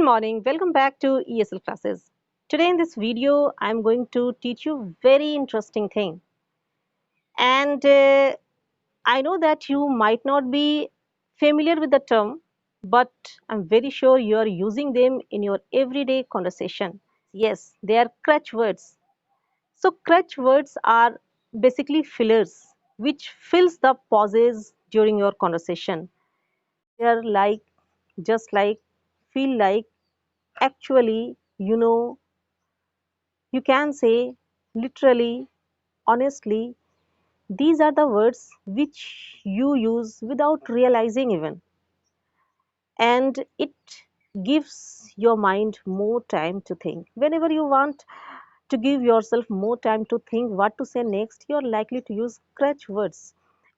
morning, welcome back to ESL classes. Today in this video, I'm going to teach you very interesting thing. And I know that you might not be familiar with the term, but I'm very sure you are using them in your everyday conversation. Yes, they are crutch words. So crutch words are basically fillers, which fills the pauses during your conversation. They are like, just like, feel like, actually, you can say, literally, honestly, these are the words which you use without realizing even. And it gives your mind more time to think. Whenever you want to give yourself more time to think what to say next, you're likely to use crutch words.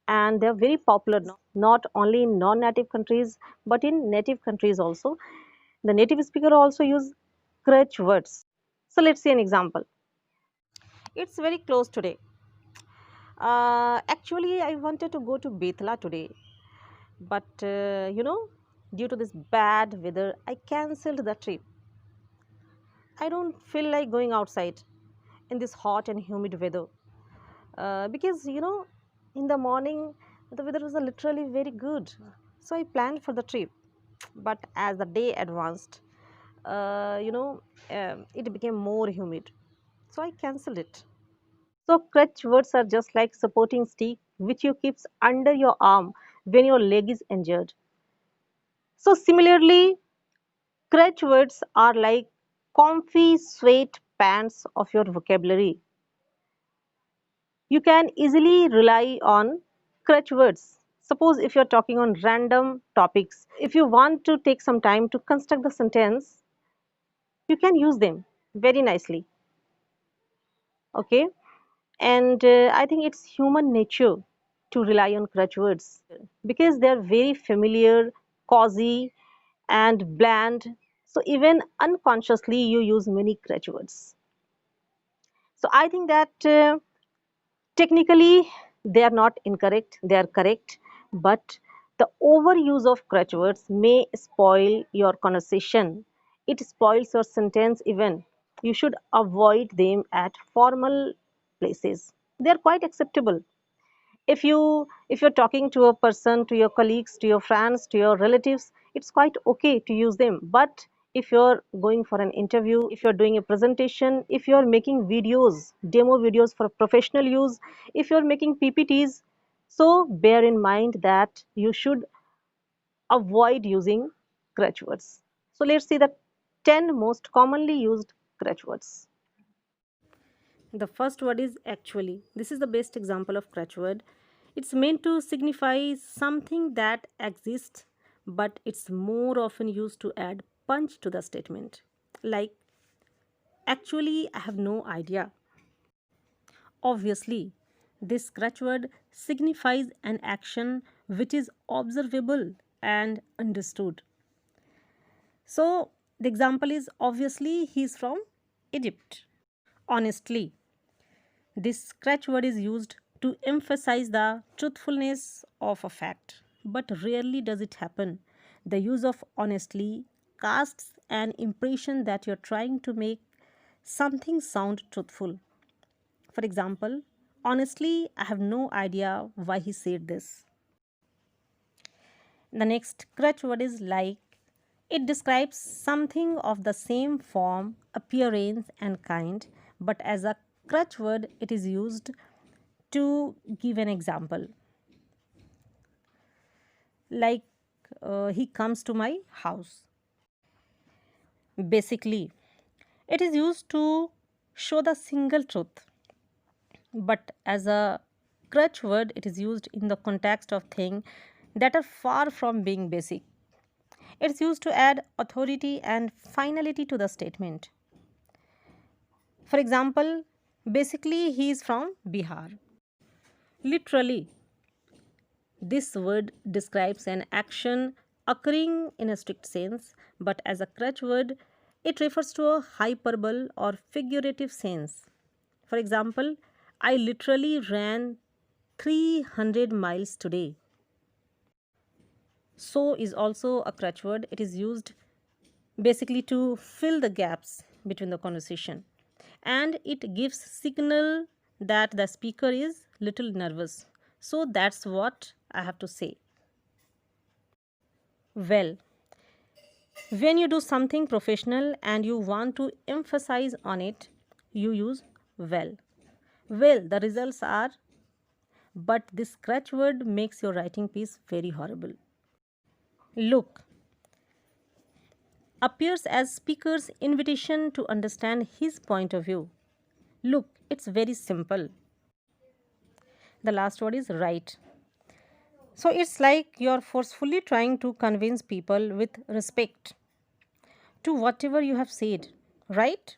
And they're very popular now, not only in non-native countries, but in native countries also. The native speaker also use crutch words. So let's see an example. It's very close today. Actually, I wanted to go to Betla today, but due to this bad weather, I cancelled the trip. I don't feel like going outside in this hot and humid weather because in the morning the weather was literally very good, so I planned for the trip. But as the day advanced, it became more humid, so I cancelled it. So crutch words are just like supporting stick which you keep under your arm when your leg is injured. So similarly, crutch words are like comfy sweat pants of your vocabulary. You can easily rely on crutch words. Suppose if you're talking on random topics, if you want to take some time to construct the sentence, you can use them very nicely. Okay. And I think it's human nature to rely on crutch words because they're very familiar, cozy, and bland. So even unconsciously, you use many crutch words. So I think that technically they are not incorrect; they are correct. But the overuse of crutch words may spoil your conversation. It spoils your sentence even. You should avoid them at formal places. They are quite acceptable if you're talking to a person, to your colleagues, to your friends, to your relatives, it's quite okay to use them. But if you're going for an interview, if you're doing a presentation, if you're making videos, demo videos for professional use, if you're making ppts, so bear in mind that you should avoid using crutch words. So let's see the 10 most commonly used crutch words. The first word is actually. This is the best example of crutch word. It's meant to signify something that exists, but it's more often used to add punch to the statement. Like, actually, I have no idea. Obviously, this crutch word signifies an action which is observable and understood. So, the example is obviously he is from Egypt. Honestly, this crutch word is used to emphasize the truthfulness of a fact, but rarely does it happen. The use of honestly casts an impression that you're trying to make something sound truthful. For example, honestly, I have no idea why he said this. The next crutch word is like. It describes something of the same form, appearance, and kind, but as a crutch word, it is used to give an example. Like, he comes to my house. Basically, it is used to show the single truth, but as a crutch word, it is used in the context of things that are far from being basic. It's used to add authority and finality to the statement. For example, basically, he is from Bihar. Literally, this word describes an action occurring in a strict sense, but as a crutch word, it refers to a hyperbole or figurative sense. For example, I literally ran 300 miles today. So is also a crutch word. It is used basically to fill the gaps between the conversation, and it gives signal that the speaker is little nervous. So that's what I have to say. Well, when you do something professional and you want to emphasize on it, you use well. Well, the results are, but this crutch word makes your writing piece very horrible. Look appears as speaker's invitation to understand his point of view. Look, it's very simple. The last word is right. So it's like you're forcefully trying to convince people with respect to whatever you have said, right?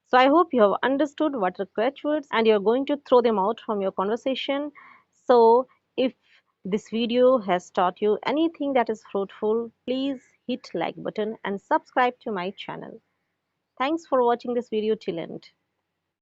So I hope you have understood what are crutch words and you're going to throw them out from your conversation. So if this video has taught you anything that is fruitful, please hit like button and subscribe to my channel. Thanks for watching this video till end.